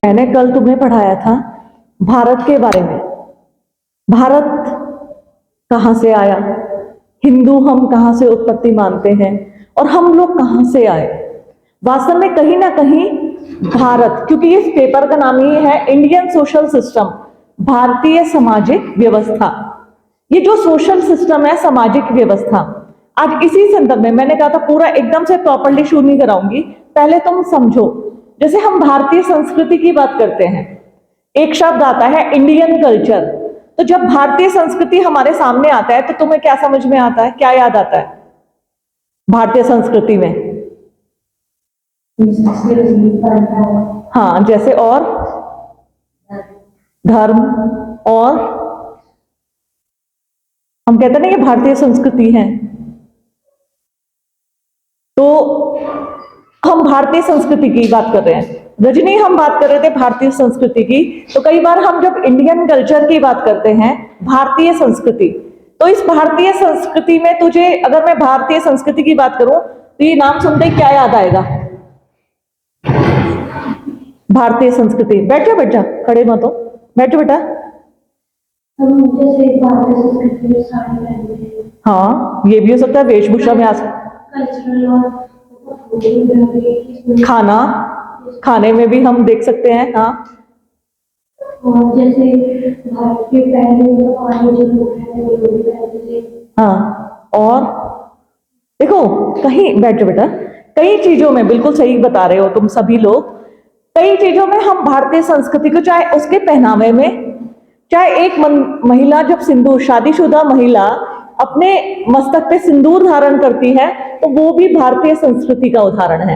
मैंने कल तुम्हें पढ़ाया था भारत के बारे में। भारत कहां से आया, हिंदू हम कहां से उत्पत्ति मानते हैं और हम लोग कहां से आए। वास्तव में कहीं ना कहीं भारत, क्योंकि इस पेपर का नाम ही है इंडियन सोशल सिस्टम, भारतीय सामाजिक व्यवस्था। ये जो सोशल सिस्टम है, सामाजिक व्यवस्था, आज इसी संदर्भ में मैंने कहा था पूरा एकदम से प्रॉपर्ली शुरू नहीं कराऊंगी, पहले तुम समझो। जैसे हम भारतीय संस्कृति की बात करते हैं, एक शब्द आता है इंडियन कल्चर। तो जब भारतीय संस्कृति हमारे सामने आता है तो तुम्हें क्या समझ में आता है, क्या याद आता है भारतीय संस्कृति में? हाँ, जैसे और धर्म, और हम कहते हैं ना ये भारतीय संस्कृति है। तो हम भारतीय संस्कृति की बात कर रहे हैं, रजनी हम बात कर रहे थे भारतीय संस्कृति की। तो कई बार हम जब इंडियन कल्चर की बात करते हैं, भारतीय संस्कृति, तो इस भारतीय संस्कृति में तुझे, अगर मैं भारतीय संस्कृति की बात करूं तो ये नाम सुनते ही क्या याद आएगा? भारतीय संस्कृति। बैठ जा, बैठ जा, खड़े मत हो, बैठो बेटा। जैसे भारतीय संस्कृति में साड़ी पहनते हैं। हाँ, ये भी हो सकता है, वेशभूषा में आ सकता, कल्चरल और खाना, खाने में भी हम देख सकते हैं। हाँ, और जैसे भारत के पहले जो लोग हैं वो लोग पहनते थे। हाँ, और देखो कहीं, बैठ जाओ बेटा, कई चीजों में बिल्कुल सही बता रहे हो तुम सभी लोग। कई चीजों में हम भारतीय संस्कृति को, चाहे उसके पहनावे में, चाहे एक महिला जब सिंदूर, शादीशुदा महिला अपने मस्तक पे सिंदूर धारण करती है तो वो भी भारतीय संस्कृति का उदाहरण है।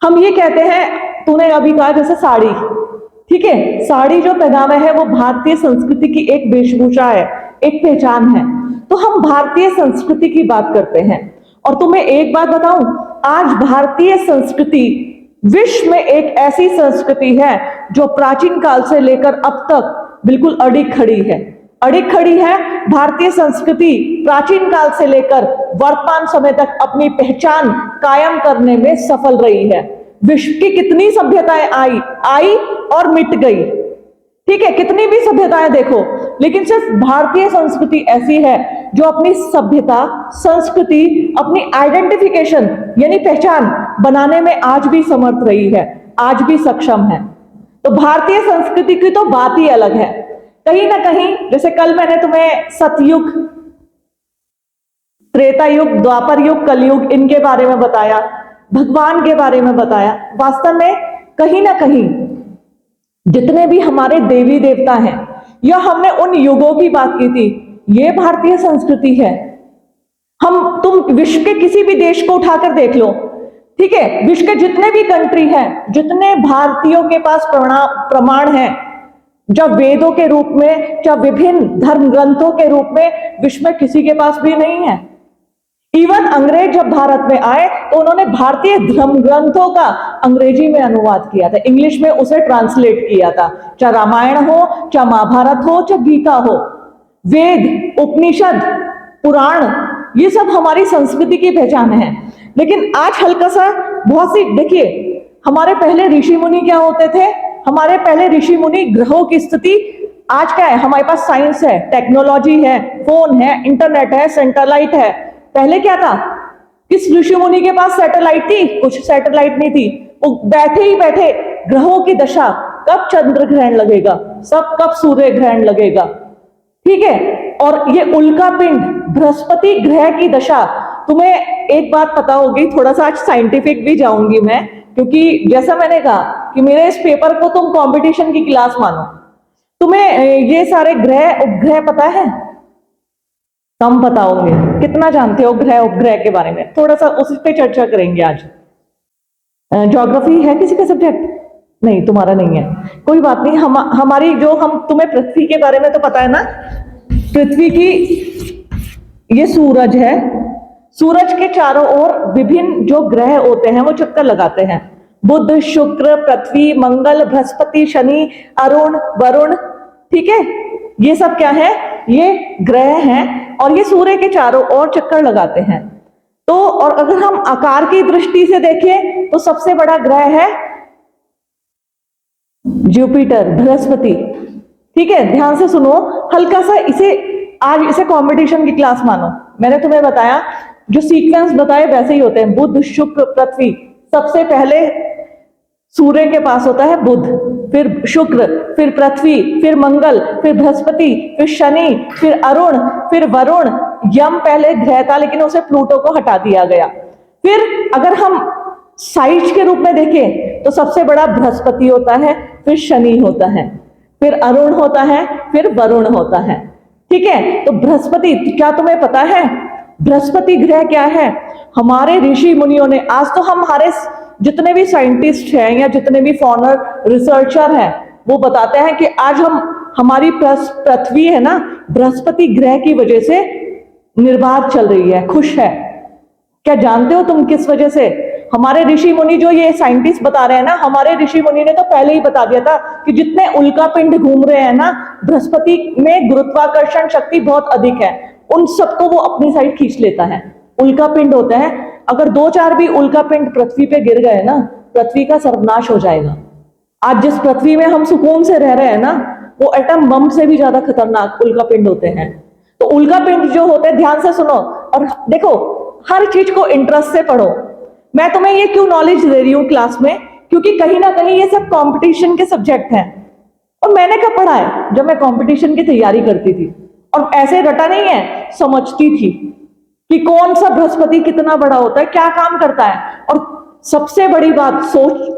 हम ये कहते हैं, तूने अभी कहा जैसे साड़ी, ठीक है, साड़ी जो पहनावा है वो भारतीय संस्कृति की एक वेशभूषा है, एक पहचान है। तो हम भारतीय संस्कृति की बात करते हैं। और तुम्हें एक बात बताऊं, आज भारतीय संस्कृति विश्व में एक ऐसी संस्कृति है जो प्राचीन काल से लेकर अब तक बिल्कुल अडिग खड़ी है। अडिग खड़ी है भारतीय संस्कृति, प्राचीन काल से लेकर वर्तमान समय तक अपनी पहचान कायम करने में सफल रही है। विश्व की कितनी सभ्यताएं आई और मिट गई, ठीक है, कितनी भी सभ्यताएं देखो, लेकिन सिर्फ भारतीय संस्कृति ऐसी है जो अपनी सभ्यता, संस्कृति, अपनी आइडेंटिफिकेशन यानी पहचान बनाने में आज भी समर्थ रही है, आज भी सक्षम है। तो भारतीय संस्कृति की तो बात ही अलग है। कहीं ना कहीं, जैसे कल मैंने तुम्हें सतयुग, त्रेता युग, द्वापर युग, कलयुग, इनके बारे में बताया, भगवान के बारे में बताया। वास्तव में कहीं ना कहीं जितने भी हमारे देवी देवता हैं, या हमने उन युगों की बात की थी, ये भारतीय संस्कृति है। तुम विश्व के किसी भी देश को उठाकर देख लो, ठीक है, विश्व के जितने भी कंट्री हैं, जितने भारतीयों के पास प्रमाण हैं, जब वेदों के रूप में, जब विभिन्न धर्म ग्रंथों के रूप में, विश्व में किसी के पास भी नहीं है। इवन अंग्रेज जब भारत में आए तो उन्होंने भारतीय धर्म ग्रंथों का अंग्रेजी में अनुवाद किया था, इंग्लिश में उसे ट्रांसलेट किया था। चाहे रामायण हो, चाहे महाभारत हो, चाहे गीता हो, वेद, उपनिषद, पुराण, ये सब हमारी संस्कृति की पहचान है। लेकिन आज हल्का सा, बहुत सी, देखिए, हमारे पहले ऋषि मुनि क्या होते थे? हमारे पहले ऋषि मुनि, ग्रहों की स्थिति, आज क्या है, हमारे पास साइंस है, टेक्नोलॉजी है, फोन है, इंटरनेट है, सैटेलाइट है। पहले क्या था? किस ऋषि मुनि के पास सैटेलाइट थी? कुछ सैटेलाइट नहीं थी। वो बैठे ही बैठे ग्रहों की दशा, कब चंद्र ग्रहण लगेगा, सब कब सूर्य ग्रहण लगेगा, ठीक है, और ये उल्का पिंड, बृहस्पति ग्रह की दशा। तुम्हें एक बात पता होगी, थोड़ा सा आज साइंटिफिक भी जाऊंगी मैं, क्योंकि जैसा मैंने कहा कि मेरे इस पेपर को तुम कंपटीशन की क्लास मानो। तुम्हें ये सारे ग्रह उपग्रह पता है? कम पता होंगे। कितना जानते हो ग्रह उपग्रह के बारे में? थोड़ा सा उस पे चर्चा करेंगे आज। ज्योग्राफी है किसी का सब्जेक्ट? नहीं, तुम्हारा नहीं है, कोई बात नहीं। हमारी जो, हम तुम्हें पृथ्वी के बारे में तो पता है ना, पृथ्वी की, ये सूरज है, सूरज के चारों ओर विभिन्न जो ग्रह होते हैं वो चक्कर लगाते हैं। बुध, शुक्र, पृथ्वी, मंगल, बृहस्पति, शनि, अरुण, वरुण, ठीक है, ये सब क्या है? ये ग्रह हैं और ये सूर्य के चारों ओर चक्कर लगाते हैं। तो तो और अगर हम आकार की दृष्टि से देखें तो सबसे बड़ा ग्रह है जुपिटर, बृहस्पति। ठीक है, ध्यान से सुनो, हल्का सा आज इसे कंपटीशन की क्लास मानो। मैंने तुम्हें बताया, जो सीक्वेंस बताए वैसे ही होते हैं, बुध, शुक्र, पृथ्वी। सबसे पहले सूर्य के पास होता है बुध, फिर शुक्र, फिर पृथ्वी, फिर मंगल, फिर बृहस्पति, फिर शनि, फिर अरुण, फिर वरुण। यम पहले ग्रह था लेकिन उसे प्लूटो को हटा दिया गया। फिर अगर हम साइज के रूप में देखें तो सबसे बड़ा बृहस्पति होता है, फिर शनि होता है, फिर अरुण होता है, फिर वरुण होता है। ठीक है, तो बृहस्पति, क्या तुम्हें पता है बृहस्पति ग्रह क्या है? हमारे ऋषि मुनियों ने, आज तो हमारे जितने भी साइंटिस्ट हैं या जितने भी फॉरेनर रिसर्चर हैं वो बताते हैं कि आज हमारी पृथ्वी है ना, बृहस्पति ग्रह की वजह से निर्बाध चल रही है, खुश है। क्या जानते हो तुम किस वजह से? हमारे ऋषि मुनि, जो ये साइंटिस्ट बता रहे हैं ना, हमारे ऋषि मुनि ने तो पहले ही बता दिया था कि जितने उल्का पिंड घूम रहे हैं ना, बृहस्पति में गुरुत्वाकर्षण शक्ति बहुत अधिक है, उन सबको वो अपनी साइड खींच लेता है। उल्का पिंड होते हैं, अगर 2-4 भी उल्का पिंड पृथ्वी पे गिर गए ना, पृथ्वी का सर्वनाश हो जाएगा। आज जिस पृथ्वी में हम सुकून से रह रहे हैं ना, वो एटम बम से भी ज्यादा खतरनाक उल्का पिंड होते हैं। तो उल्का पिंड जो होते हैं, ध्यान से सुनो और देखो, हर चीज को इंटरेस्ट से पढ़ो। मैं तुम्हें ये क्यों नॉलेज दे रही हूँ क्लास में? क्योंकि कहीं ना कहीं ये सब कंपटीशन के सब्जेक्ट हैं। और मैंने कब पढ़ा है? जब मैं कंपटीशन की तैयारी करती थी, और ऐसे रटा नहीं है, समझती थी कि कौन सा बृहस्पति कितना बड़ा होता है, क्या काम करता है। और सबसे बड़ी बात,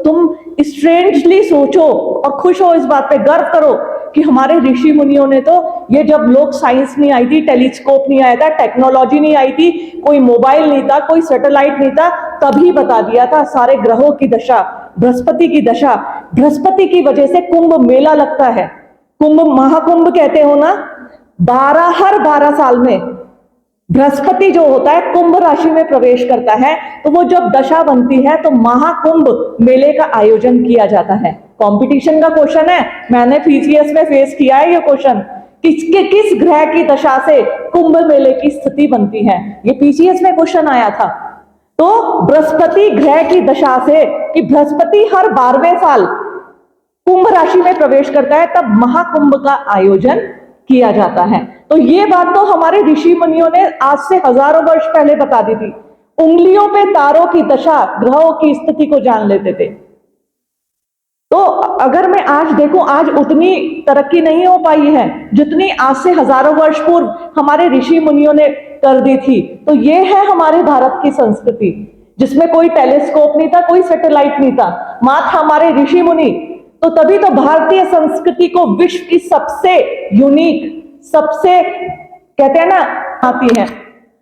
तुम स्ट्रेंजली सोचो और खुश हो इस बात पे, गर्व करो कि हमारे ऋषि मुनियों ने तो, ये जब लोग, साइंस नहीं आई थी, टेलीस्कोप नहीं आया था, टेक्नोलॉजी नहीं आई थी, कोई मोबाइल नहीं था, कोई सैटेलाइट नहीं था, तभी बता दिया था सारे ग्रहों की दशा, बृहस्पति की दशा। बृहस्पति की वजह से कुंभ मेला लगता है, कुंभ महाकुंभ कहते हो ना, हर 12 साल में बृहस्पति जो होता है कुंभ राशि में प्रवेश करता है, तो वो जब दशा बनती है तो महाकुंभ मेले का आयोजन किया जाता है। कंपटीशन का क्वेश्चन है, मैंने पीसीएस में फेस किया है ये क्वेश्चन, किस ग्रह की दशा से कुंभ मेले की स्थिति बनती है, ये पीसीएस में क्वेश्चन आया था। तो बृहस्पति ग्रह की दशा से, कि बृहस्पति हर 12वें साल कुंभ राशि में प्रवेश करता है, तब महाकुंभ का आयोजन किया जाता है। तो ये बात तो हमारे ऋषि मुनियों ने आज से हजारों वर्ष पहले बता दी थी। उंगलियों पे तारों की दशा, ग्रहों की स्थिति को जान लेते थे। तो अगर मैं आज देखूं, आज उतनी तरक्की नहीं हो पाई है जितनी आज से हजारों वर्ष पूर्व हमारे ऋषि मुनियों ने कर दी थी। तो ये है हमारे भारत की संस्कृति, जिसमें कोई टेलीस्कोप नहीं था, कोई सैटेलाइट नहीं था, मात्र हमारे ऋषि मुनि। तो तभी तो भारतीय संस्कृति को विश्व की सबसे यूनिक, सबसे कहते हैं ना आती है।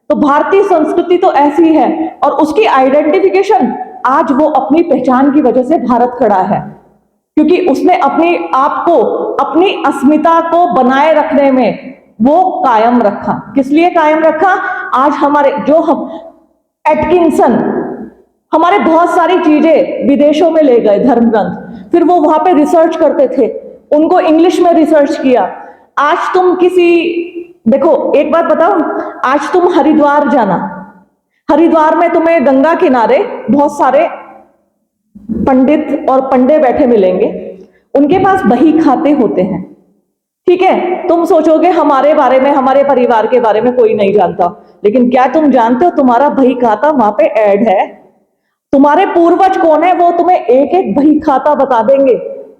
तो भारतीय संस्कृति तो ऐसी है, और उसकी आइडेंटिफिकेशन आज वो अपनी पहचान की वजह से भारत खड़ा है, क्योंकि उसने अपने आप को, अपनी अस्मिता को बनाए रखने में वो कायम रखा। किस लिए कायम रखा? आज हमारे जो हम एटकिंसन हमारे बहुत सारी चीजें विदेशों में ले गए, धर्म ग्रंथ, फिर वो वहां पे रिसर्च करते थे, उनको इंग्लिश में रिसर्च किया। आज तुम देखो एक बात बताओ, आज तुम हरिद्वार जाना, हरिद्वार में तुम्हें गंगा किनारे बहुत सारे पंडित और पंडे बैठे मिलेंगे, उनके पास बही खाते होते हैं। ठीक है, तुम सोचोगे हमारे बारे में, हमारे परिवार के बारे में कोई नहीं जानता, लेकिन क्या तुम जानते हो तुम्हारा बही खाता वहां पे ऐड है? तुम्हारे पूर्वज कौन है वो तुम्हें एक एक बही खाता बता देंगे।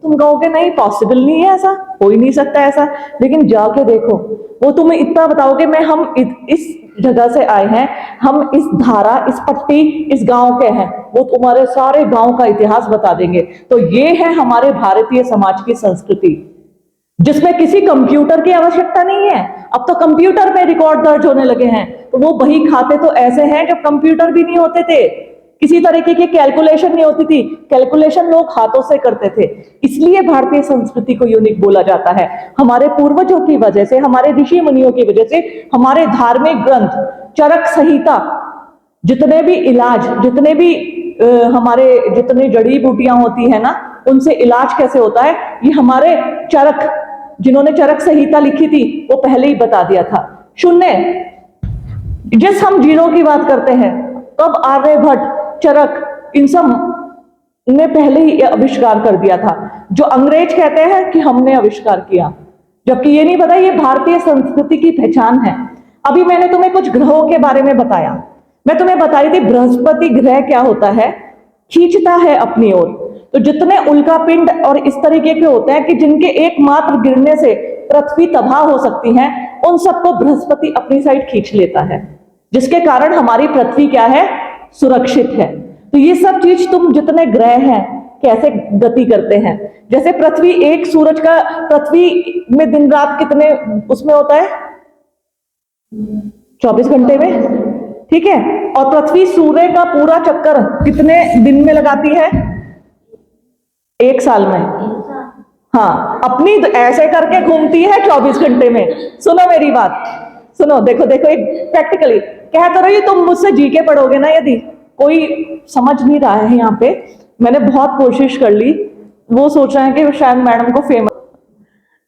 तुम कहोगे नहीं, पॉसिबल नहीं है, ऐसा हो ही नहीं सकता ऐसा, लेकिन जाके देखो, वो तुम्हें इतना बताओगे, हम इस जगह से आए हैं, हम इस धारा, इस पट्टी, इस गांव के हैं, वो तुम्हारे सारे गांव का इतिहास बता देंगे। तो ये है हमारे भारतीय समाज की संस्कृति, जिसमें किसी कंप्यूटर की आवश्यकता नहीं है। अब तो कंप्यूटर में रिकॉर्ड दर्ज होने लगे हैं, तो वो बही खाते तो ऐसे हैं जब कंप्यूटर भी नहीं होते थे, किसी तरीके की कैलकुलेशन नहीं होती थी, कैलकुलेशन लोग हाथों से करते थे। इसलिए भारतीय संस्कृति को यूनिक बोला जाता है, हमारे पूर्वजों की वजह से, हमारे ऋषि मुनियों की वजह से। हमारे धार्मिक ग्रंथ, चरक संहिता, जितने भी इलाज, जितने भी हमारे जितनी जड़ी बूटियां होती है ना, उनसे इलाज कैसे होता है, ये हमारे चरक, जिन्होंने चरक संहिता लिखी थी, वो पहले ही बता दिया था। शून्य, जिस हम जीरो की बात करते हैं, तब आर्यभट्ट, चरक, इन सब ने पहले ही आविष्कार कर दिया था, जो अंग्रेज कहते हैं कि हमने आविष्कार किया, जबकि ये नहीं पता ये भारतीय संस्कृति की पहचान है। अभी मैंने तुम्हें कुछ ग्रहों के बारे में बताया, मैं तुम्हें बताई थी बृहस्पति ग्रह क्या होता है, खींचता है अपनी ओर। तो जितने उल्कापिंड और इस तरीके के होते हैं कि जिनके एकमात्र गिरने से पृथ्वी तबाह हो सकती है, उन सबको बृहस्पति अपनी साइड खींच लेता है, जिसके कारण हमारी पृथ्वी क्या है, सुरक्षित है। तो ये सब चीज तुम जितने ग्रह हैं कैसे गति करते हैं, जैसे पृथ्वी एक सूरज का, पृथ्वी में दिन रात कितने उसमें होता है, 24 घंटे में, ठीक है। और पृथ्वी सूर्य का पूरा चक्कर कितने दिन में लगाती है, 1 साल में। हाँ, अपनी ऐसे करके घूमती है 24 घंटे में। सुनो मेरी बात, सुनो, देखो देखो, एक प्रैक्टिकली कह तो रही, तुम मुझसे जीके पढ़ोगे ना, यदि कोई समझ नहीं रहा है यहाँ पे, मैंने बहुत कोशिश कर ली, वो सोच रहे हैं कि शायद मैडम को फेमस,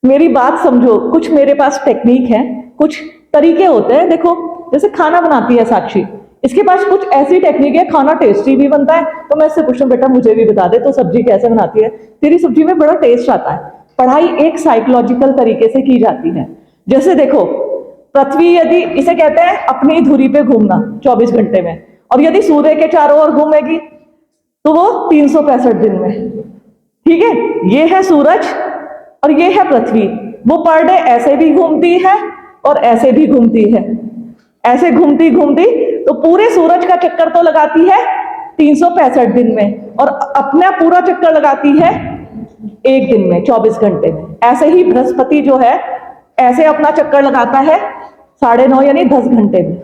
मेरी बात समझो, कुछ मेरे पास टेक्निक है, कुछ तरीके होते हैं। देखो जैसे खाना बनाती है साक्षी, इसके पास कुछ ऐसी टेक्निक है, खाना टेस्टी भी बनता है। तो मैं इससे पूछूं, बेटा मुझे भी बता दे तो सब्जी कैसे बनाती है, तेरी सब्जी में बड़ा टेस्ट आता है। पढ़ाई एक साइकोलॉजिकल तरीके से की जाती है। जैसे देखो, पृथ्वी यदि, इसे कहते हैं अपनी धुरी पे घूमना 24 घंटे में, और यदि सूर्य के चारों ओर घूमेगी तो वो 365 दिन में, ठीक है। ये है सूरज और ये है पृथ्वी, वो पर डे ऐसे भी घूमती है और ऐसे भी घूमती है, ऐसे घूमती घूमती तो पूरे सूरज का चक्कर तो लगाती है 365 दिन में, और अपना पूरा चक्कर लगाती है 1 दिन में, 24 घंटे में। ऐसे ही बृहस्पति जो है ऐसे अपना चक्कर लगाता है 9.5 यानी 10 घंटे में,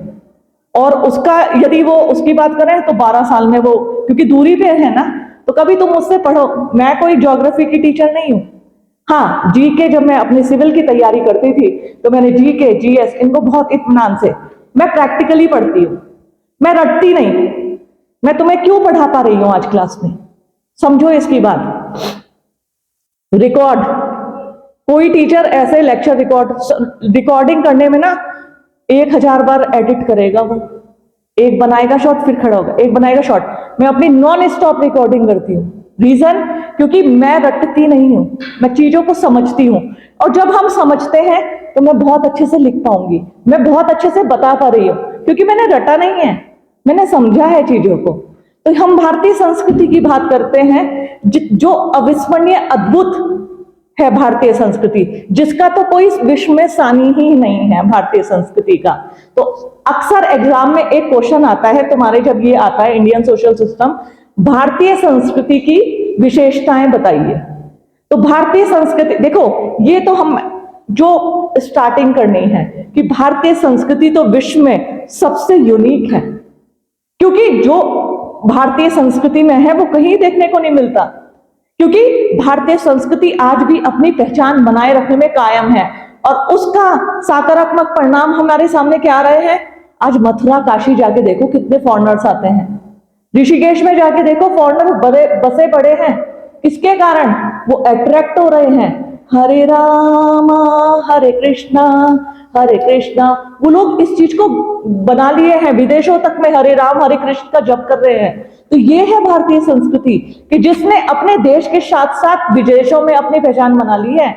और उसका यदि वो उसकी बात करें तो 12 साल में वो, क्योंकि दूरी पे है ना, तो कभी तुम मुझसे पढ़ो, मैं कोई ज्योग्राफी की टीचर नहीं हूं। हाँ, जीके जब मैं अपनी सिविल की तैयारी करती थी तो मैंने जीके, जीएस इनको बहुत इत्मीनान से, मैं प्रैक्टिकली पढ़ती हूँ, मैं रटती नहीं। मैं तुम्हें क्यों पढ़ा पा रही हूं आज क्लास में, समझो इसकी बात। रिकॉर्ड, कोई टीचर ऐसे लेक्चर रिकॉर्डिंग करने में ना 1000 बार एडिट करेगा, वो एक बनाएगा शॉर्ट फिर खड़ा होगा, एक बनाएगा शॉर्ट। मैं अपनी नॉन स्टॉप रिकॉर्डिंग करती हूँ, रीजन क्योंकि मैं रटती नहीं हूं, मैं चीजों को समझती हूं, और जब हम समझते हैं तो मैं बहुत अच्छे से लिख पाऊंगी, मैं बहुत अच्छे से बता पा रही हूं, क्योंकि मैंने रटा नहीं है, मैंने समझा है चीजों को। तो हम भारतीय संस्कृति की बात करते हैं, जो अविस्मरणीय अद्भुत है भारतीय संस्कृति, जिसका तो कोई विश्व में सानी ही नहीं है भारतीय संस्कृति का। तो अक्सर एग्जाम में एक क्वेश्चन आता है तुम्हारे, जब ये आता है इंडियन सोशल सिस्टम, भारतीय संस्कृति की विशेषताएं बताइए। तो भारतीय संस्कृति, देखो ये तो हम जो स्टार्टिंग करनी है कि भारतीय संस्कृति तो विश्व में सबसे यूनिक है, क्योंकि जो भारतीय संस्कृति में है वो कहीं देखने को नहीं मिलता, क्योंकि भारतीय संस्कृति आज भी अपनी पहचान बनाए रखने में कायम है, और उसका सकारात्मक परिणाम हमारे सामने क्या आ रहे हैं। आज मथुरा काशी जाके देखो कितने फॉरेनर्स आते हैं, ऋषिकेश में जाके देखो फॉरेनर बड़े बसे पड़े हैं, किसके कारण, वो अट्रैक्ट हो रहे हैं, हरे रामा हरे कृष्णा हरे कृष्णा, वो लोग इस चीज को बना लिए हैं, विदेशों तक में हरे राम हरे कृष्ण का जप कर रहे हैं। तो ये है भारतीय संस्कृति कि जिसने अपने देश के साथ साथ विदेशों में अपनी पहचान बना ली है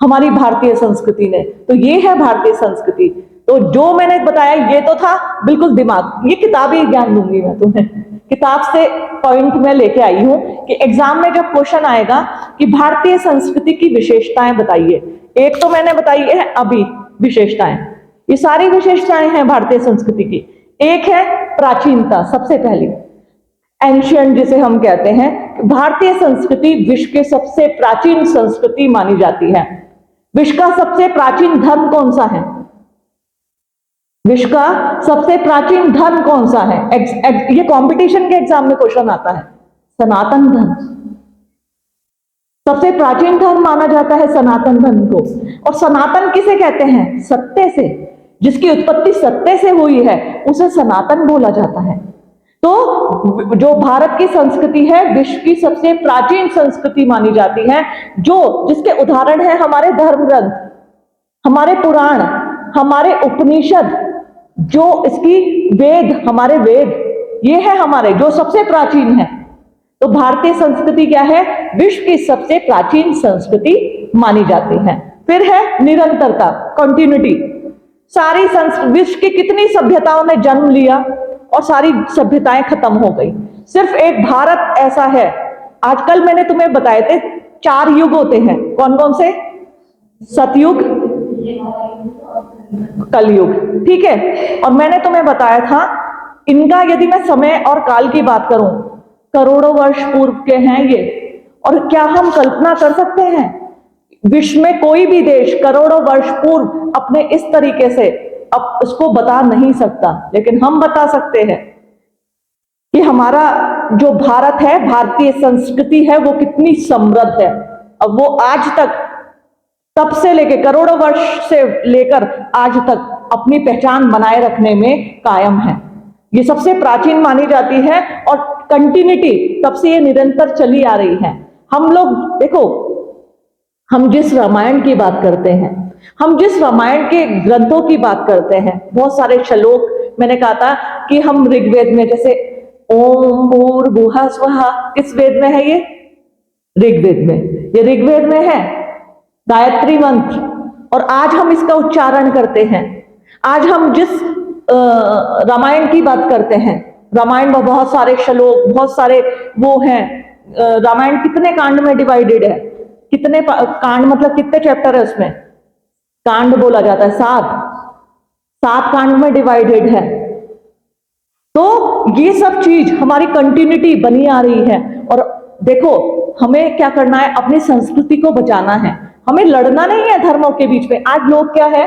हमारी भारतीय संस्कृति ने। तो ये है भारतीय संस्कृति। तो जो मैंने बताया ये तो था बिल्कुल दिमाग, ये किताबी ज्ञान दूंगी मैं तुम्हें, किताब से पॉइंट में लेके आई हूं कि एग्जाम में जब क्वेश्चन आएगा कि भारतीय संस्कृति की विशेषताएं बताइए, एक तो मैंने बताई है अभी विशेषताएं, ये सारी विशेषताएं हैं भारतीय संस्कृति की। एक है प्राचीनता, सबसे पहली एंशियंट जिसे हम कहते हैं, भारतीय संस्कृति विश्व के सबसे प्राचीन संस्कृति मानी जाती है। विश्व का सबसे प्राचीन धर्म कौन सा है, विश्व का सबसे प्राचीन धर्म कौन सा है, ये कंपटीशन के एग्जाम में क्वेश्चन आता है। सनातन धर्म, सबसे प्राचीन धर्म माना जाता है सनातन धर्म को। और सनातन किसे कहते हैं, सत्य से, जिसकी उत्पत्ति सत्य से हुई है उसे सनातन बोला जाता है। तो जो भारत की संस्कृति है विश्व की सबसे प्राचीन संस्कृति मानी जाती है, जो जिसके उदाहरण है हमारे धर्म ग्रंथ, हमारे पुराण, हमारे उपनिषद, जो इसकी वेद, हमारे वेद, ये है हमारे जो सबसे प्राचीन है। तो भारतीय संस्कृति क्या है? विश्व की सबसे प्राचीन संस्कृति मानी जाती है। फिर है निरंतरता, कंटिन्यूटी। सारी विश्व की कितनी सभ्यताओं ने जन्म लिया और सारी सभ्यताएं खत्म हो गई। सिर्फ एक भारत ऐसा है। आजकल मैंने तुम्हें बताए थे 4 युग होते हैं। कौन कौन से? सतयुग, कलयुग, ठीक है। और मैंने तुम्हें बताया था इनका, यदि मैं समय और काल की बात करूं, करोड़ों वर्ष पूर्व के हैं ये। और क्या हम कल्पना कर सकते हैं विश्व में कोई भी देश करोड़ों वर्ष पूर्व अपने इस तरीके से अब उसको बता नहीं सकता, लेकिन हम बता सकते हैं कि हमारा जो भारत है, भारतीय संस्कृति है, वो कितनी समृद्ध है। अब वो आज तक, तब से लेकर करोड़ों वर्ष से लेकर आज तक अपनी पहचान बनाए रखने में कायम है। ये सबसे प्राचीन मानी जाती है और कंटिन्यूटी तब से ये निरंतर चली आ रही है। हम लोग देखो, हम जिस रामायण की बात करते हैं, हम जिस रामायण के ग्रंथों की बात करते हैं, बहुत सारे श्लोक मैंने कहा था कि हम ऋग्वेद में, जैसे ओम भूर्भुवः स्वः, किस वेद में है ये? ऋग्वेद में। ये ऋग्वेद में है, गायत्री मंत्र। और आज हम इसका उच्चारण करते हैं। आज हम जिस रामायण की बात करते हैं, रामायण में बहुत सारे श्लोक, बहुत सारे वो हैं। रामायण कितने कांड में डिवाइडेड है? कितने कांड मतलब कितने चैप्टर है उसमें? कांड बोला जाता है 7 कांड में डिवाइडेड है। तो ये सब चीज हमारी कंटिन्यूटी बनी आ रही है। और देखो, हमें क्या करना है? अपनी संस्कृति को बचाना है। हमें लड़ना नहीं है धर्मों के बीच में। आज लोग क्या है,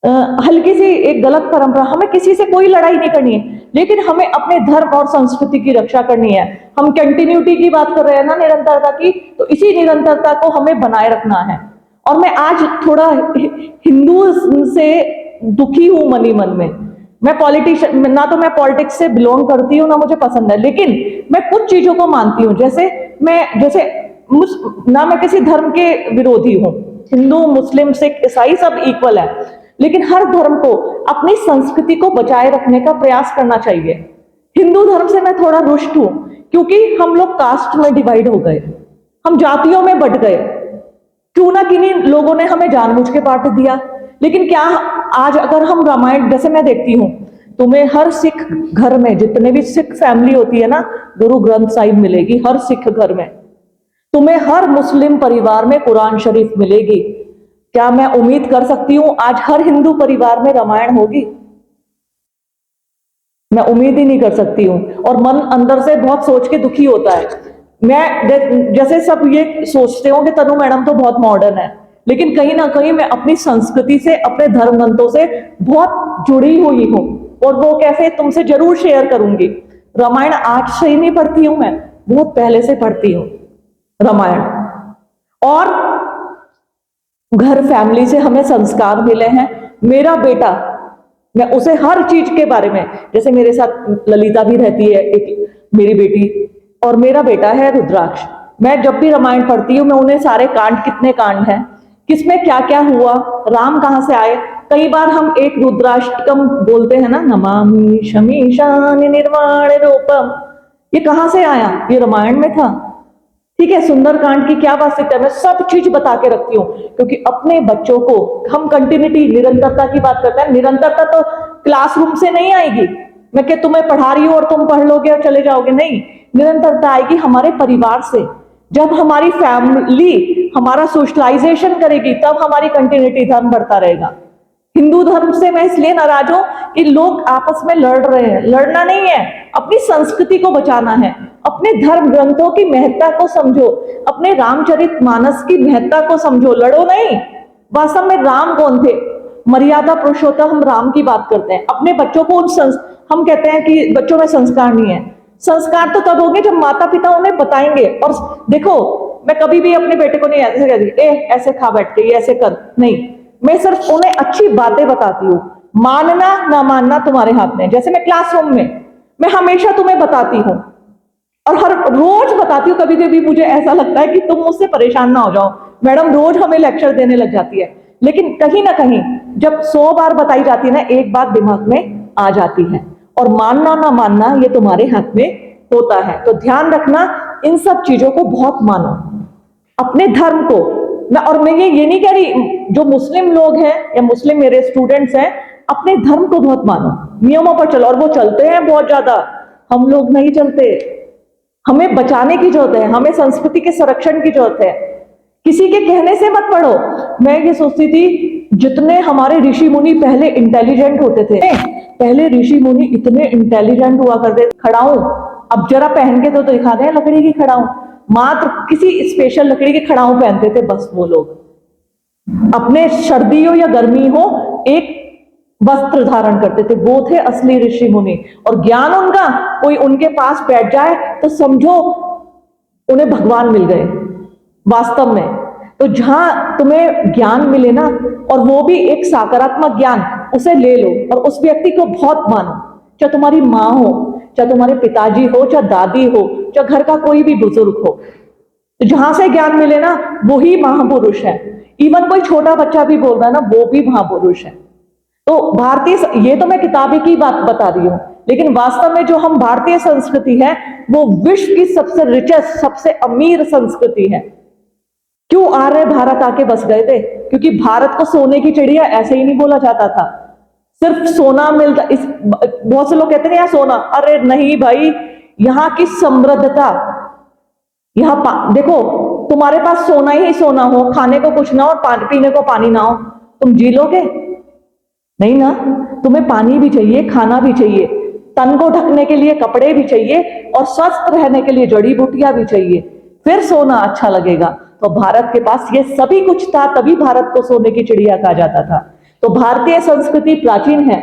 हल्की सी एक गलत परंपरा, हमें किसी से कोई लड़ाई नहीं करनी है, लेकिन हमें अपने धर्म और संस्कृति की रक्षा करनी है। हम कंटिन्यूटी की बात कर रहे हैं ना, निरंतरता की, तो इसी निरंतरता को हमें बनाए रखना है। और मैं आज थोड़ा हिंदू से दुखी हूं मनी मन में। मैं पॉलिटिशियन ना, तो मैं पॉलिटिक्स से बिलोंग करती हूँ, ना मुझे पसंद है, लेकिन मैं कुछ चीजों को मानती हूँ। जैसे ना मैं किसी धर्म के विरोधी हूँ। हिंदू, मुस्लिम, सिख, ईसाई सब इक्वल है, लेकिन हर धर्म को अपनी संस्कृति को बचाए रखने का प्रयास करना चाहिए। हिंदू धर्म से मैं थोड़ा रुष्ट हूं, क्योंकि हम लोग कास्ट में डिवाइड हो गए, हम जातियों में बंट गए। क्यों ना किन्हीं लोगों ने हमें जानबूझ के बांट दिया। लेकिन क्या आज अगर हम रामायण, जैसे मैं देखती हूं, तुम्हें हर सिख घर में, जितने भी सिख फैमिली होती है ना, गुरु ग्रंथ साहिब मिलेगी हर सिख घर में। तुम्हें हर मुस्लिम परिवार में कुरान शरीफ मिलेगी। क्या मैं उम्मीद कर सकती हूं आज हर हिंदू परिवार में रामायण होगी? मैं उम्मीद ही नहीं कर सकती हूं। और मन अंदर से बहुत सोच के दुखी होता है। मैं जैसे सब ये सोचते हो कि तनु मैडम तो बहुत मॉडर्न है, लेकिन कहीं ना कहीं मैं अपनी संस्कृति से, अपने धर्म ग्रंथों से बहुत जुड़ी हुई हूं। और वो कैसे, तुमसे जरूर शेयर करूंगी। रामायण आज से ही नहीं पढ़ती हूं, मैं बहुत पहले से पढ़ती हूं रामायण। और घर फैमिली से हमें संस्कार मिले हैं। मेरा बेटा, मैं उसे हर चीज के बारे में, जैसे मेरे साथ ललिता भी रहती है, एक मेरी बेटी, और मेरा बेटा है रुद्राक्ष। मैं जब भी रामायण पढ़ती हूँ, मैं उन्हें सारे कांड, कितने कांड हैं, किसमें क्या क्या हुआ, राम कहां से आए। कई बार हम एक रुद्राष्टकम बोलते हैं ना, नमामि शमीशानि निर्वाण रूपम, ये कहां से आया? ये रामायण में था। ठीक है, सुंदरकांड की क्या वास्तविकता है, मैं सब चीज बता के रखती हूँ, क्योंकि अपने बच्चों को हम कंटिन्यूटी, निरंतरता की बात करते हैं। निरंतरता तो क्लासरूम से नहीं आएगी, मैं क्या तुम्हें पढ़ा रही हूँ और तुम पढ़ लोगे और चले जाओगे, नहीं। निरंतरता आएगी हमारे परिवार से। जब हमारी फैमिली हमारा सोशलाइजेशन करेगी, तब हमारी कंटिन्यूटी, धर्म बढ़ता रहेगा। हिंदू धर्म से मैं इसलिए नाराज हूं कि लोग आपस में लड़ रहे हैं। लड़ना नहीं है, अपनी संस्कृति को बचाना है। अपने धर्म ग्रंथों की महत्ता को समझो, अपने रामचरितमानस की महत्ता को समझो, लड़ो नहीं। वास्तव में राम कौन थे? मर्यादा पुरुषोत्तम, हम राम की बात करते हैं। अपने बच्चों को हम कहते हैं कि बच्चों में संस्कार नहीं है। संस्कार तो तब होंगे जब माता पिता उन्हें बताएंगे। और देखो, मैं कभी भी अपने बेटे को नहीं ऐसे कहती, ऐसे खा बैठ के, ऐसे कर, नहीं। मैं सिर्फ उन्हें अच्छी बातें बताती हूँ। मानना ना मानना तुम्हारे हाथ में। जैसे मैं क्लासरूम में, मैं हमेशा तुम्हें बताती हूँ और हर रोज बताती हूँ। कभी कभी मुझे ऐसा लगता है कि तुम मुझसे परेशान ना हो जाओ, मैडम रोज हमें लेक्चर देने लग जाती है। लेकिन कहीं ना कहीं जब 100 बार बताई जाती है ना, एक बात दिमाग में आ जाती है। और मानना ना मानना ये तुम्हारे हाथ में होता है। तो ध्यान रखना, इन सब चीजों को बहुत मानो, अपने धर्म को। और मैं ये नहीं कह रही, जो मुस्लिम लोग हैं या मुस्लिम मेरे स्टूडेंट्स हैं, अपने धर्म को बहुत मानो, नियमों पर चलो। और वो चलते हैं बहुत ज्यादा, हम लोग नहीं चलते। हमें बचाने की जरूरत है, हमें संस्कृति के संरक्षण की जरूरत है। किसी के कहने से मत पढ़ो। मैं ये सोचती थी, जितने हमारे ऋषि मुनि पहले इंटेलिजेंट होते थे, पहले ऋषि मुनि इतने इंटेलिजेंट हुआ करते। खड़ाऊं, अब जरा पहन के तो दिखा दें लकड़ी की खड़ाऊं, मात्र किसी स्पेशल लकड़ी की खड़ाऊं पहनते थे बस वो लोग। अपने सर्दी हो या गर्मी हो, एक वस्त्र धारण करते थे, वो थे असली ऋषि मुनि। और ज्ञान उनका, कोई उनके पास बैठ जाए तो समझो उन्हें भगवान मिल गए वास्तव में। तो जहां तुम्हें ज्ञान मिले ना, और वो भी एक सकारात्मक ज्ञान, उसे ले लो और उस व्यक्ति को बहुत मानो। चाहे तुम्हारी माँ हो, चाहे तुम्हारे पिताजी हो, चाहे दादी हो, चाहे घर का कोई भी बुजुर्ग हो, तो जहां से ज्ञान मिले ना, वो ही महापुरुष है। इवन कोई छोटा बच्चा भी बोल रहा है ना, वो भी महापुरुष है। तो भारतीय, ये तो मैं किताबी की बात बता रही हूं, लेकिन वास्तव में जो हम भारतीय संस्कृति है, वो विश्व की सबसे रिचेस्ट, सबसे अमीर संस्कृति है। क्यों आर्य भारत आके बस गए थे? क्योंकि भारत को सोने की चिड़िया ऐसे ही नहीं बोला जाता था। सिर्फ सोना मिलता, बहुत से लोग कहते हैं यहाँ सोना, अरे नहीं भाई, यहाँ की समृद्धता, यहाँ देखो, तुम्हारे पास सोना ही सोना हो, खाने को कुछ ना हो, पीने को पानी ना हो, तुम जी लोगे? नहीं ना। तुम्हें पानी भी चाहिए, खाना भी चाहिए, तन को ढकने के लिए कपड़े भी चाहिए, और स्वस्थ रहने के लिए जड़ी बूटियां भी चाहिए, फिर सोना अच्छा लगेगा। तो भारत के पास ये सभी कुछ था, तभी भारत को सोने की चिड़िया कहा जाता था। तो भारतीय संस्कृति प्राचीन है,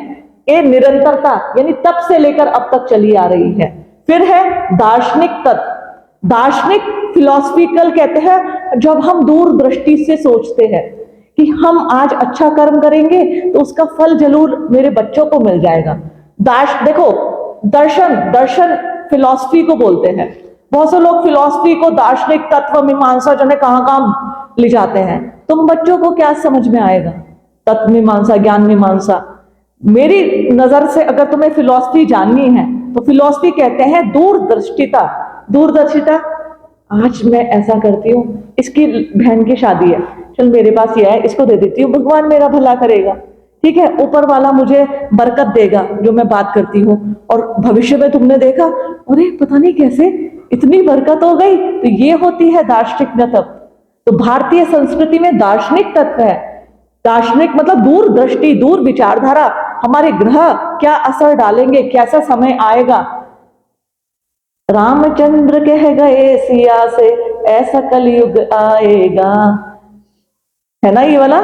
ये निरंतरता यानी तब से लेकर अब तक चली आ रही है। फिर है दार्शनिक तत्व। दार्शनिक फिलोसफिकल कहते हैं, जब हम दूरदृष्टि से सोचते हैं कि हम आज अच्छा कर्म करेंगे तो उसका फल जरूर मेरे बच्चों को मिल जाएगा। देखो, दर्शन फिलॉसफी को बोलते हैं। बहुत से लोग फिलॉसफी को दार्शनिक तत्व मीमांसा जाने कहां कहां ले जाते हैं। तुम बच्चों को क्या समझ में आएगा तत्व मीमांसा, ज्ञान मीमांसा? मेरी नजर से अगर तुम्हें फिलॉसफी जाननी है तो फिलॉसफी कहते हैं दूरदर्शिता। दूरदर्शिता, आज मैं ऐसा करती हूँ, इसकी बहन की शादी है, चल मेरे पास ये है, इसको दे देती हूँ, भगवान मेरा भला करेगा, ठीक है, ऊपर वाला मुझे बरकत देगा जो मैं बात करती हूँ। और भविष्य में तुमने देखा, अरे पता नहीं कैसे इतनी बरकत हो गई। तो ये होती है दार्शनिक तत्व। तो भारतीय संस्कृति में दार्शनिक तत्व है। दार्शनिक मतलब दूरदृष्टि, दूर विचारधारा, हमारे ग्रह क्या असर डालेंगे, कैसा समय आएगा। रामचंद्र कह गए सिया से, ऐसा कलयुग आएगा, है ना ये वाला,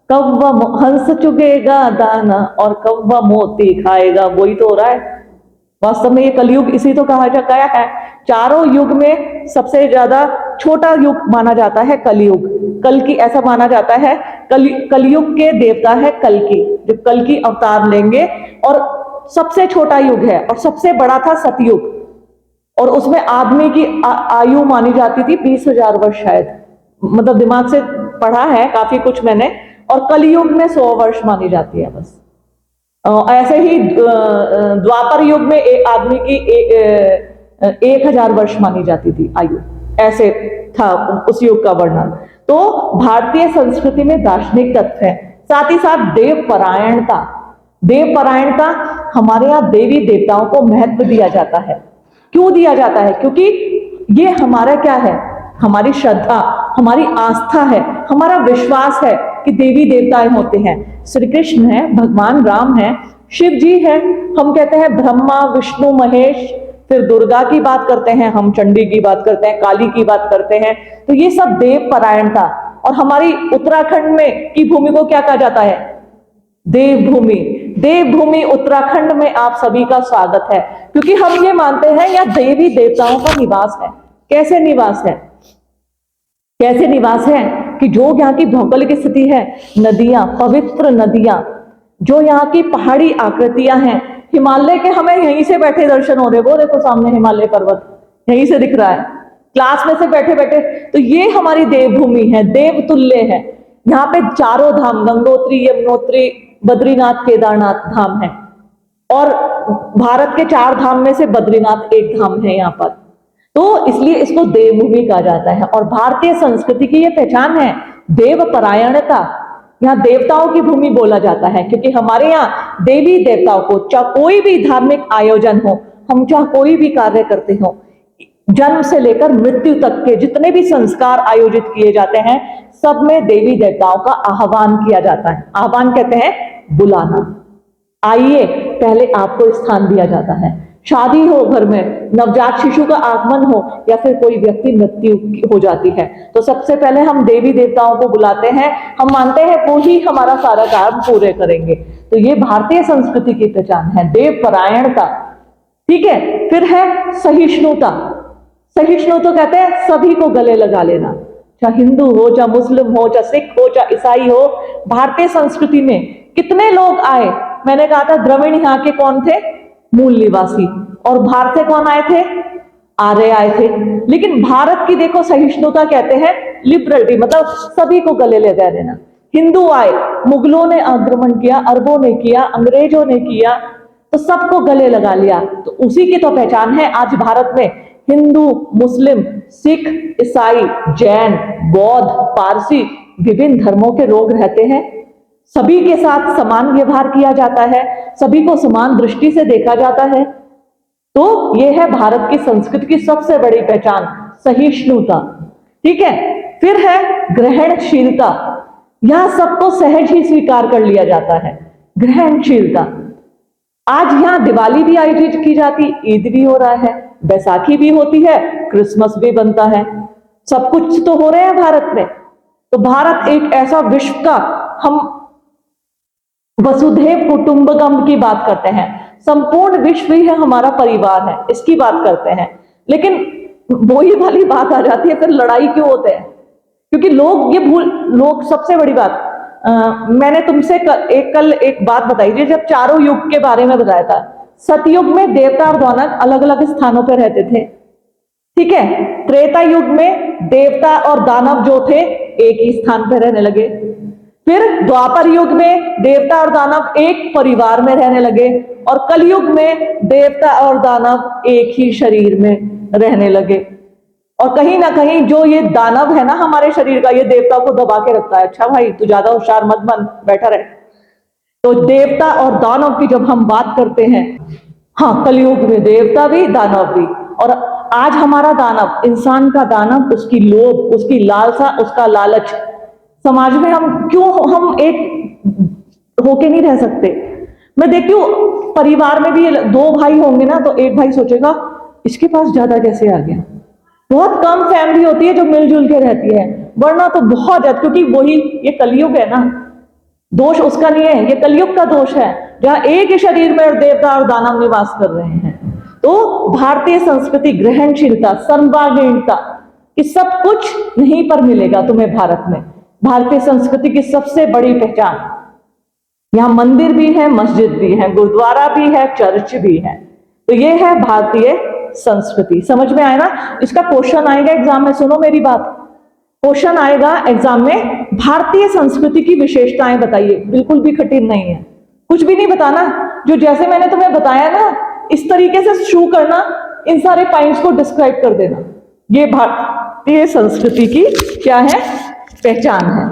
कौवा हंस चुगेगा दाना और कौवा मोती खाएगा, वही तो हो रहा है। वास्तव में ये कलयुग इसी तो कहा जाता है। चारों युग में सबसे ज्यादा छोटा युग माना जाता है कलयुग। कल की ऐसा माना जाता है, कलयुग के देवता है कल्कि, जो कल्कि अवतार लेंगे, और सबसे छोटा युग है। और सबसे बड़ा था सतयुग, और उसमें आदमी की आयु मानी जाती थी 20,000 वर्ष शायद, मतलब दिमाग से पढ़ा है काफी कुछ मैंने। और कलयुग में 100 वर्ष मानी जाती है बस। ऐसे ही द्वापर युग में एक आदमी की 1,000 वर्ष मानी जाती थी आयु, ऐसे था उस युग का वर्णन। तो भारतीय संस्कृति में दार्शनिक तत्व है, साथ ही साथ देव परायणता। देव परायणता, हमारे यहाँ देवी देवताओं को महत्व दिया जाता है। क्यों दिया जाता है? क्योंकि ये हमारा क्या है, हमारी श्रद्धा, हमारी आस्था है, हमारा विश्वास है कि देवी देवताएं होते हैं। श्री कृष्ण है, भगवान राम है, शिव जी है, हम कहते हैं ब्रह्मा विष्णु महेश, फिर दुर्गा की बात करते हैं, हम चंडी की बात करते हैं, काली की बात करते हैं। तो ये सब देव परायणता। और हमारी उत्तराखंड में की भूमि को क्या कहा जाता है? देवभूमि। देवभूमि उत्तराखंड में आप सभी का स्वागत है, क्योंकि हम ये मानते हैं यहाँ देवी देवताओं का निवास है। कैसे निवास है? कैसे निवास है कि जो यहाँ की भौगोलिक स्थिति है, नदियां, पवित्र नदियां, जो यहाँ की पहाड़ी आकृतियां हैं, हिमालय के हमें यहीं से बैठे दर्शन हो रहे, वो देखो सामने हिमालय पर्वत यहीं से दिख रहा है, क्लास में से बैठे बैठे। तो ये हमारी देवभूमि है, देवतुल्य है। यहाँ पे चारों धाम, गंगोत्री, यमुनोत्री, बद्रीनाथ, केदारनाथ धाम है। और भारत के 4 धाम में से बद्रीनाथ एक धाम है यहाँ पर, तो इसलिए इसको देवभूमि कहा जाता है। और भारतीय संस्कृति की ये पहचान है देव परायणता। यहाँ देवताओं की भूमि बोला जाता है, क्योंकि हमारे यहाँ देवी देवताओं को, चाहे कोई भी धार्मिक आयोजन हो, हम चाहे कोई भी कार्य करते हो, जन्म से लेकर मृत्यु तक के जितने भी संस्कार आयोजित किए जाते हैं, सब में देवी देवताओं का आह्वान किया जाता है। आह्वान कहते हैं बुलाना, आइए, पहले आपको स्थान दिया जाता है। शादी हो घर में, नवजात शिशु का आगमन हो, या फिर कोई व्यक्ति मृत्यु हो जाती है, तो सबसे पहले हम देवी देवताओं को बुलाते हैं। हम मानते हैं वो ही हमारा सारा काम पूरे करेंगे। तो ये भारतीय संस्कृति की पहचान है, देव परायणता। ठीक है, फिर है सहिष्णुता। सहिष्णुता कहते हैं सभी को गले लगा लेना, चाहे हिंदू हो, चाहे मुस्लिम हो, चाहे सिख हो, चाहे ईसाई हो। भारतीय संस्कृति में कितने लोग आए, मैंने कहा था द्रविड़ यहाँ के कौन थे, मूल निवासी, और भारत से कौन आए थे, आर्य आए थे। लेकिन भारत की देखो सहिष्णुता कहते हैं लिबरलिटी, मतलब सभी को गले लगा देना। हिंदू आए, मुगलों ने आक्रमण किया, अरबों ने किया, अंग्रेजों ने किया, तो सबको गले लगा लिया। तो उसी की तो पहचान है आज भारत में हिंदू, मुस्लिम, सिख, ईसाई, जैन, बौद्ध, पारसी, विभिन्न धर्मों के लोग रहते हैं। सभी के साथ समान व्यवहार किया जाता है, सभी को समान दृष्टि से देखा जाता है। तो यह है भारत की संस्कृति की सबसे बड़ी पहचान, सहिष्णुता। ठीक है, फिर है ग्रहणशीलता। यहां सबको सहज ही स्वीकार कर लिया जाता है, ग्रहणशीलता। आज यहां दिवाली भी आयोजित की जाती, ईद भी हो रहा है, बैसाखी भी होती है, क्रिसमस भी बनता है, सब कुछ तो हो रहे हैं भारत में। तो भारत एक ऐसा विश्व का, हम वसुधैव कुटुंबकम की बात करते हैं, संपूर्ण विश्व ही है हमारा परिवार है, इसकी बात करते हैं। लेकिन वही वाली बात आ जाती है, फिर लड़ाई क्यों होते हैं, क्योंकि लोग सबसे बड़ी बात, मैंने तुमसे कल एक बात बताई थी, जब चारों युग के बारे में बताया था। सतयुग में देवता और दानव अलग अलग स्थानों पर रहते थे, ठीक है। त्रेता युग में देवता और दानव जो थे एक ही स्थान पर रहने लगे। फिर द्वापर युग में देवता और दानव एक परिवार में रहने लगे, और कलयुग में देवता और दानव एक ही शरीर में रहने लगे। और कहीं ना कहीं जो ये दानव है ना हमारे शरीर का, ये देवता को दबा के रखता है। अच्छा भाई, तू ज्यादा होशियार मत बन, बैठा रहे। तो देवता और दानव की जब हम बात करते हैं, हाँ, कलयुग में देवता भी दानव भी। और आज हमारा दानव, इंसान का दानव, उसकी लोभ, उसकी लालसा, उसका लालच, समाज में हम एक होके नहीं रह सकते। मैं देखती हूँ परिवार में भी 2 भाई होंगे ना, तो एक भाई सोचेगा इसके पास ज्यादा कैसे आ गया। बहुत कम फैमिली होती है जो मिलजुल के रहती है, वरना तो बहुत ज्यादा, क्योंकि वही ये कलयुग है ना, दोष उसका नहीं है, ये कलयुग का दोष है, जहां एक ही शरीर में देवता और दानव निवास कर रहे हैं। तो भारतीय संस्कृति ग्रहणशीलता, सर्वांगीणता, कि सब कुछ यहीं पर मिलेगा तुम्हें भारत में। भारतीय संस्कृति की सबसे बड़ी पहचान, यहां मंदिर भी है, मस्जिद भी है, गुरुद्वारा भी है, चर्च भी है। तो ये है भारतीय संस्कृति। समझ में आया ना? इसका क्वेश्चन आएगा एग्जाम में, सुनो मेरी बात, क्वेश्चन आएगा एग्जाम में, भारतीय संस्कृति की विशेषताएं बताइए। बिल्कुल भी कठिन नहीं है, कुछ भी नहीं बताना, जो जैसे मैंने तुम्हें बताया ना इस तरीके से शुरू करना, इन सारे पॉइंट्स को डिस्क्राइब कर देना। ये भारतीय संस्कृति की क्या है, पहचान है।